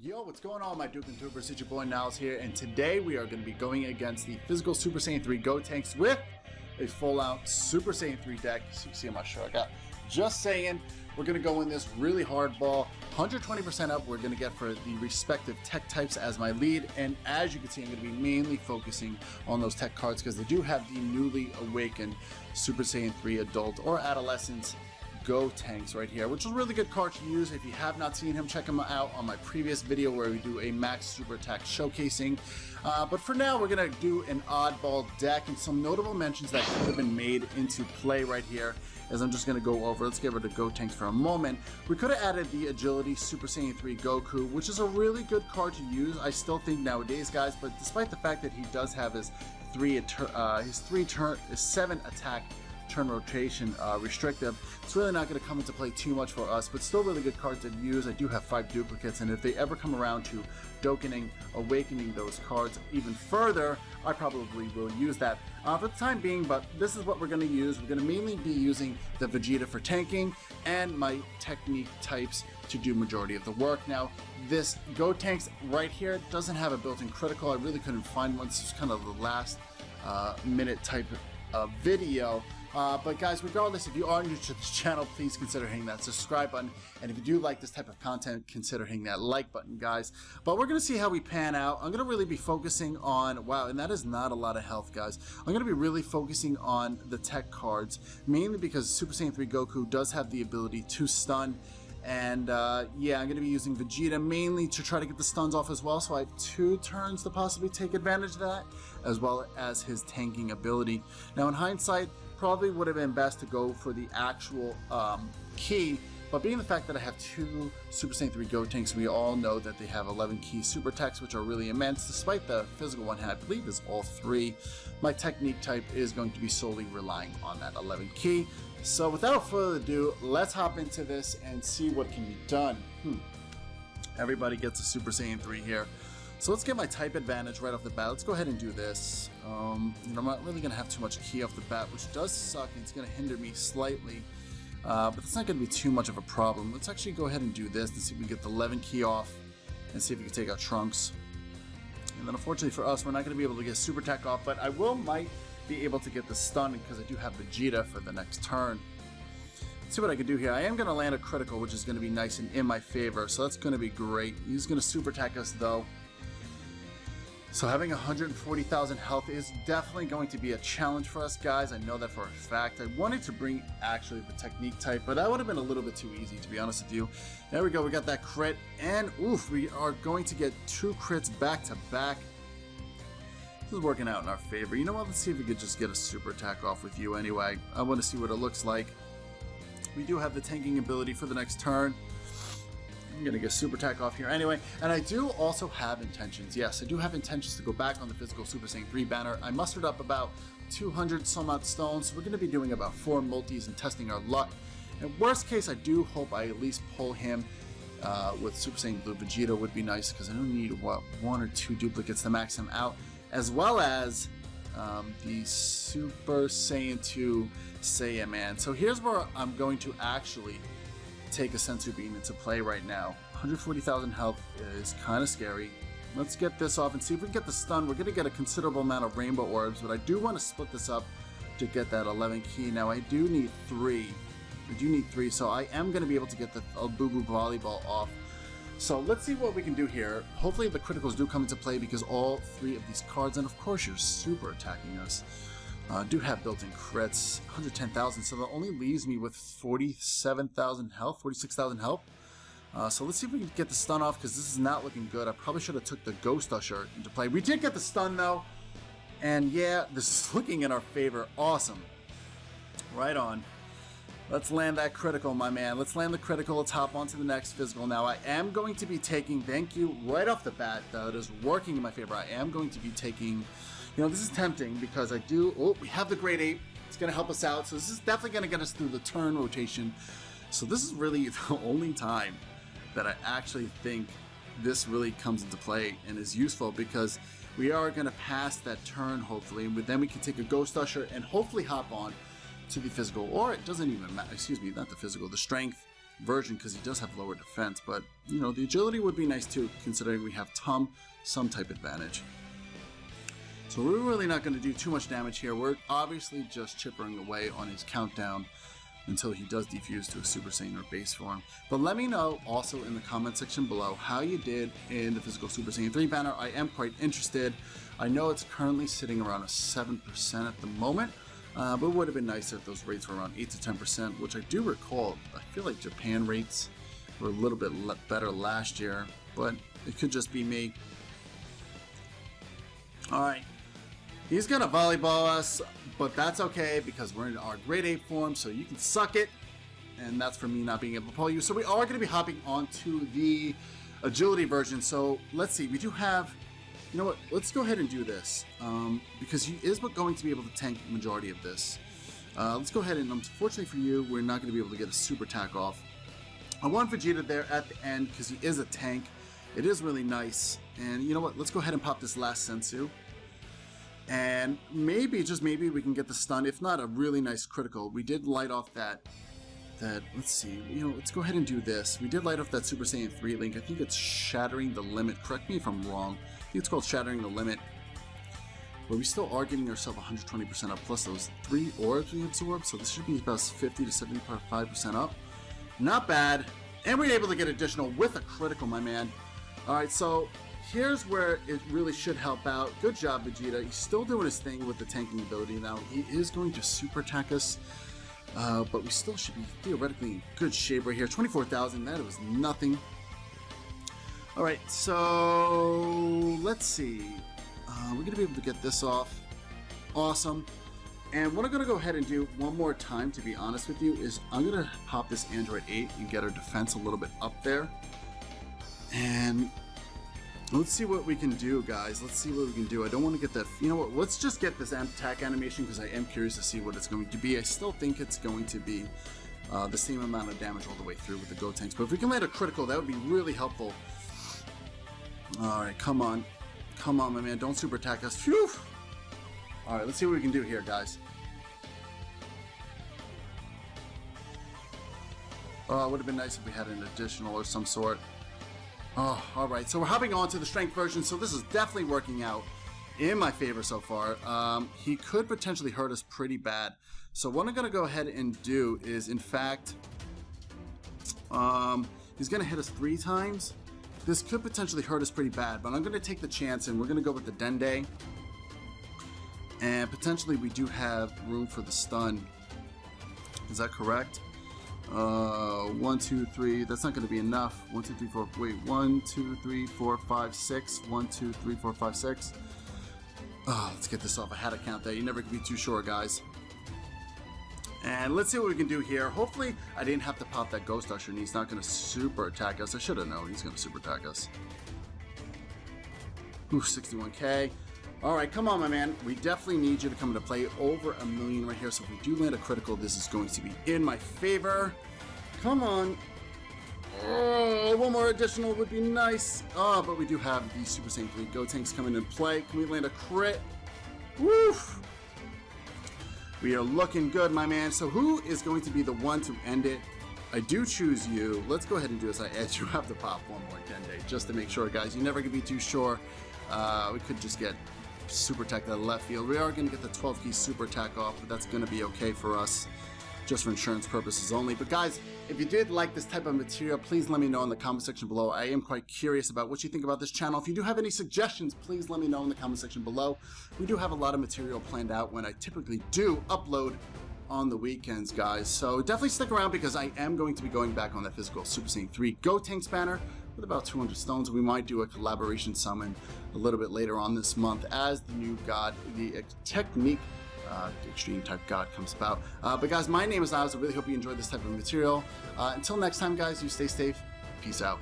Yo, what's going on, my Dokkan tubers? It's your boy Niles here, and today we are going to be going against the physical Super Saiyan 3 Gotenks with a full-out Super Saiyan 3 deck. So you can see on my shirt, I got just saying. We're going to go in this really hard ball, 120% up. We're going to get for the respective tech types as my lead, and as you can see, I'm going to be mainly focusing on those tech cards because they do have the newly awakened Super Saiyan 3 Adult or Adolescence Gotenks right here, which is a really good card to use. If you have not seen him, check him out on my previous video where we do a max super attack showcasing. But for now, we're gonna do an oddball deck and some notable mentions that could have been made into play right here, as I'm just gonna go over. Let's get rid of Gotenks for a moment. We could have added the Agility Super Saiyan 3 Goku, which is a really good card to use, I still think, nowadays, guys. But despite the fact that he does have his 7 attack turn rotation restrictive, it's really not going to come into play too much for us, but still really good cards to use. I do have 5 duplicates, and if they ever come around to Dokkaning, awakening those cards even further, I probably will use that for the time being. But this is what we're going to use. We're going to mainly be using the Vegeta for tanking and my technique types to do majority of the work. Now, this Gotenks right here doesn't have a built-in critical. I really couldn't find one. This is kind of the last minute type of video. But guys, regardless, if you are new to this channel, please consider hitting that subscribe button. And if you do like this type of content, consider hitting that like button, guys. But we're going to see how we pan out. I'm going to really be focusing on, wow, and that is not a lot of health, guys. I'm going to be really focusing on the tech cards, mainly because Super Saiyan 3 Goku does have the ability to stun. And yeah, I'm going to be using Vegeta mainly to try to get the stuns off as well. So I have 2 turns to possibly take advantage of that, as well as his tanking ability. Now, in hindsight, probably would have been best to go for the actual key, but being the fact that I have 2 Super Saiyan 3 Gotenks, we all know that they have 11 key super techs, which are really immense, despite the physical one I believe is all 3. My technique type is going to be solely relying on that 11 key. So without further ado, let's hop into this and see what can be done. Everybody gets a Super Saiyan 3 here. So let's get my type advantage right off the bat. Let's go ahead and do this. I'm not really going to have too much key off the bat, which does suck, and it's going to hinder me slightly. But it's not going to be too much of a problem. Let's actually go ahead and do this and see if we can get the 11 key off and see if we can take out Trunks. And then unfortunately for us, we're not going to be able to get super attack off, but I might be able to get the stun because I do have Vegeta for the next turn. Let's see what I can do here. I am going to land a critical, which is going to be nice and in my favor, so that's going to be great. He's going to super attack us though. So having 140,000 health is definitely going to be a challenge for us, guys. I know that for a fact. I wanted to bring actually the technique type, but that would have been a little bit too easy, to be honest with you. There we go. We got that crit, and oof, we are going to get 2 crits back to back. This is working out in our favor. You know what? Let's see if we could just get a super attack off with you anyway. I want to see what it looks like. We do have the tanking ability for the next turn. I'm going to get super attack off here anyway. And I do also have intentions. Yes, I do have intentions to go back on the physical Super Saiyan 3 banner. I mustered up about 200 some odd stones. So we're going to be doing about 4 multis and testing our luck. In worst case, I do hope I at least pull him with Super Saiyan Blue Vegeta would be nice, because I don't need, what, 1 or 2 duplicates to max him out. As well as the Super Saiyan 2 Saiyaman. So here's where I'm going to actually take a Sensu Bean into play right now. 140,000 health is kind of scary. Let's get this off and see if we can get the stun. We're going to get a considerable amount of rainbow orbs, but I do want to split this up to get that 11 key. Now I do need 3. I do need 3, so I am going to be able to get the Boo Boo Volleyball off. So let's see what we can do here. Hopefully the criticals do come into play, because all 3 of these cards, and of course you're super attacking us, do have built-in crits. 110,000, so that only leaves me with 47,000 health, 46,000 health. So let's see if we can get the stun off, because this is not looking good. I probably should have took the Ghost Usher into play. We did get the stun though, and yeah, this is looking in our favor. Awesome. Right on. Let's land that critical, my man. Let's land the critical. Let's hop on to the next physical. Now, I am going to be taking, thank you, right off the bat, that is working in my favor. I am going to be taking, you know, this is tempting because I do, oh, we have the Great Ape. It's going to help us out. So this is definitely going to get us through the turn rotation. So this is really the only time that I actually think this really comes into play and is useful, because we are going to pass that turn, hopefully, and then we can take a Ghost Usher and hopefully hop on to the physical, or it doesn't even matter, excuse me, not the physical, the strength, version because he does have lower defense, but you know, the agility would be nice too, considering we have some type advantage. So we're really not going to do too much damage here. We're obviously just chippering away on his countdown until he does defuse to a Super Saiyan or base form. But let me know also in the comment section below how you did in the physical Super Saiyan 3 banner. I am quite interested. I know it's currently sitting around a 7% at the moment, but it would have been nicer if those rates were around 8 to 10%, which I do recall. I feel like Japan rates were a little bit better last year, but it could just be me. Alright, he's gonna volleyball us, but that's okay because we're in our grade 8 form, so you can suck it, and that's for me not being able to pull you. So we are going to be hopping onto the agility version. So let's see, we do have, you know what, let's go ahead and do this, because he is going to be able to tank the majority of this. Let's go ahead and, unfortunately for you, we're not going to be able to get a super attack off. I want Vegeta there at the end because he is a tank. It is really nice, and you know what, let's go ahead and pop this last Sensu. And maybe, just maybe, we can get the stun, if not a really nice critical. We did light off that, let's see, you know, let's go ahead and do this. We did light off that Super Saiyan 3 link. I think it's Shattering the Limit. Correct me if I'm wrong. I think it's called Shattering the Limit. But we still are getting ourselves 120% up, plus those 3 orbs we absorbed. So this should be about 50 to 75% up. Not bad. And we're able to get additional with a critical, my man. Alright, so here's where it really should help out. Good job, Vegeta. He's still doing his thing with the tanking ability. Now, he is going to super attack us, but we still should be theoretically in good shape right here. 24,000, that was nothing. Alright, so let's see. We're going to be able to get this off. Awesome. And what I'm going to go ahead and do one more time, to be honest with you, is I'm going to pop this Android 8 and get our defense a little bit up there. And let's see what we can do, guys. Let's see what we can do. I don't want to get that. You know what? Let's just get this attack animation because I am curious to see what it's going to be. I still think it's going to be the same amount of damage all the way through with the Gotenks. But if we can land a critical, that would be really helpful. Alright, come on. Come on, my man. Don't super attack us. Phew! Alright, let's see what we can do here, guys. Oh, it would have been nice if we had an additional or some sort. Oh, alright, so we're hopping on to the strength version, so this is definitely working out in my favor so far. He could potentially hurt us pretty bad. So what I'm going to go ahead and do is, in fact, he's going to hit us 3 times. This could potentially hurt us pretty bad, but I'm going to take the chance and we're going to go with the Dende. And potentially we do have room for the stun. Is that correct? 1, 2, 3. That's not going to be enough. 1, 2, 3, 4. Wait, 1, 2, 3, 4, 5, 6. 1, 2, 3, 4, 5, 6. Oh, let's get this off. I had to count that. You never can be too sure, guys. And let's see what we can do here. Hopefully, I didn't have to pop that Ghost Usher, and he's not going to super attack us. I should have known he's going to super attack us. Ooh, 61k. Alright, come on, my man. We definitely need you to come into play. Over 1 million right here. So if we do land a critical, this is going to be in my favor. Come on. Oh, one more additional would be nice. Oh, but we do have the Super Saiyan 3 Gotenks coming in play. Can we land a crit? Woof! We are looking good, my man. So who is going to be the one to end it? I do choose you. Let's go ahead and do this. I do have to pop one more Dende just to make sure, guys. You never can be too sure. We could just get super attack that left field. We are going to get the 12 key super attack off, but that's going to be okay for us, just for insurance purposes only. But guys, if you did like this type of material, please let me know in the comment section below. I am quite curious about what you think about this channel. If you do have any suggestions, please let me know in the comment section below. We do have a lot of material planned out when I typically do upload on the weekends, guys. So definitely stick around because I am going to be going back on that physical Super Saiyan 3 Gotenks banner with about 200 stones. We might do a collaboration summon a little bit later on this month as the new god, the technique extreme type god comes about. But guys, my name is Niles. I really hope you enjoyed this type of material. Until next time, guys, you stay safe. Peace out.